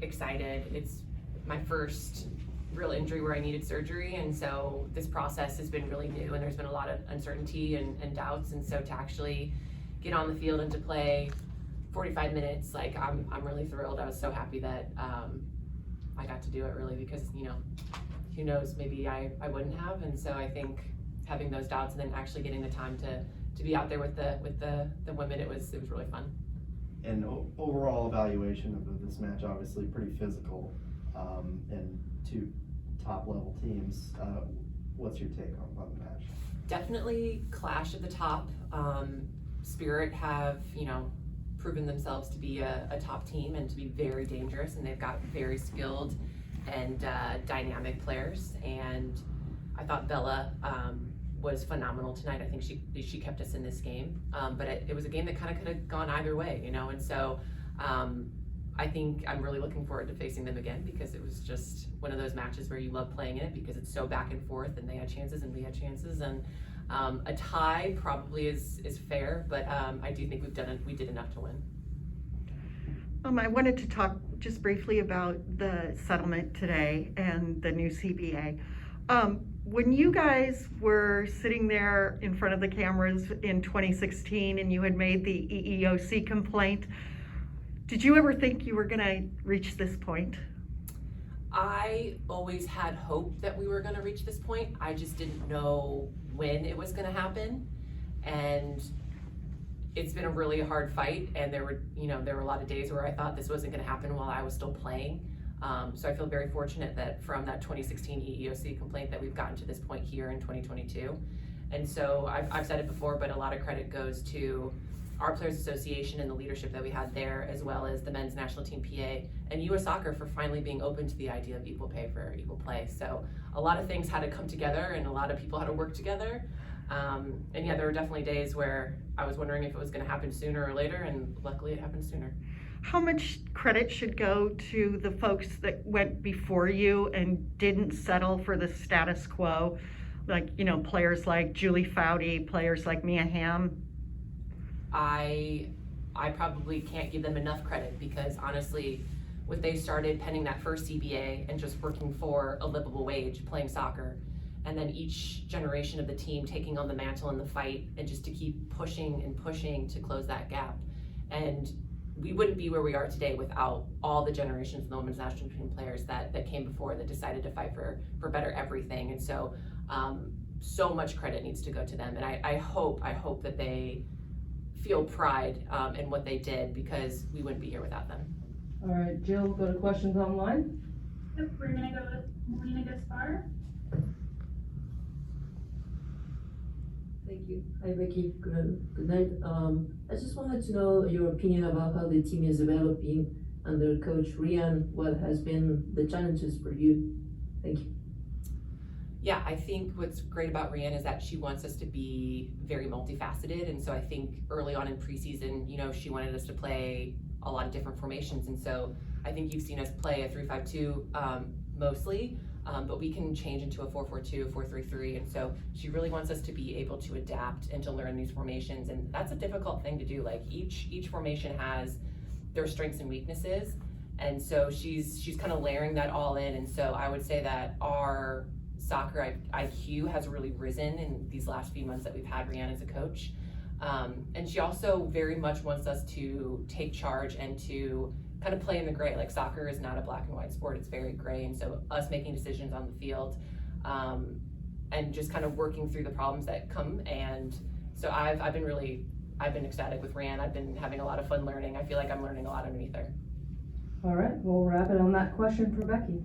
excited. It's my first real injury where I needed surgery, and so this process has been really new, and there's been a lot of uncertainty and doubts, and so to actually get on the field and to play 45 minutes, like I'm really thrilled. I was so happy that I got to do it, really, because who knows, maybe I wouldn't have. And so I think having those doubts and then actually getting the time to be out there with the women, it was really fun. And overall evaluation of this match, obviously pretty physical, and two top level teams. What's your take on the match? Definitely clash at the top. Spirit have proven themselves to be a top team and to be very dangerous, and they've got very skilled and dynamic players. And I thought Bella was phenomenal tonight. I think she kept us in this game, but it was a game that kind of could have gone either way, and so I think I'm really looking forward to facing them again, because it was just one of those matches where you love playing in it because it's so back and forth, and they had chances and we had chances, and a tie probably is fair, but I do think we did enough to win. I wanted to talk just briefly about the settlement today and the new CBA. When you guys were sitting there in front of the cameras in 2016 and you had made the EEOC complaint, did you ever think you were going to reach this point? I always had hope that we were going to reach this point. I just didn't know when it was going to happen, and it's been a really hard fight. And there were a lot of days where I thought this wasn't going to happen while I was still playing. So I feel very fortunate that from that 2016 EEOC complaint that we've gotten to this point here in 2022. And so I've said it before, but a lot of credit goes to our Players Association and the leadership that we had there, as well as the men's national team PA and US Soccer for finally being open to the idea of equal pay for equal play. So a lot of things had to come together and a lot of people had to work together. And yeah, there were definitely days where I was wondering if it was going to happen sooner or later, and luckily it happened sooner. How much credit should go to the folks that went before you and didn't settle for the status quo? Like, players like Julie Foudy, players like Mia Hamm. I probably can't give them enough credit, because honestly, what they started penning that first CBA and just working for a livable wage, playing soccer, and then each generation of the team taking on the mantle and the fight, and just to keep pushing and pushing to close that gap. And we wouldn't be where we are today without all the generations of the women's national team players that came before, that decided to fight for better everything. And so so much credit needs to go to them, and I hope that they feel pride in what they did, because we wouldn't be here without them. All right, Jill, go to questions online. Yep, we're gonna go with Melina Gaspar. Thank you. Hi, Becky. Good night. I just wanted to know your opinion about how the team is developing under Coach Rian. What has been the challenges for you? Thank you. Yeah, I think what's great about Rian is that she wants us to be very multifaceted, and so I think early on in preseason, she wanted us to play a lot of different formations, and so I think you've seen us play a 3-5-2 mostly, but we can change into a 4-4-2, 4-3-3, and so she really wants us to be able to adapt and to learn these formations, and that's a difficult thing to do. Like each formation has their strengths and weaknesses, and so she's kind of layering that all in, and so I would say that our soccer IQ has really risen in these last few months that we've had Rian as a coach. And she also very much wants us to take charge and to kind of play in the gray. Like, soccer is not a black and white sport, it's very gray. And so us making decisions on the field and just kind of working through the problems that come. And so I've been ecstatic with Rian. I've been having a lot of fun learning. I feel like I'm learning a lot underneath her. All right, we'll wrap it on that question for Becky.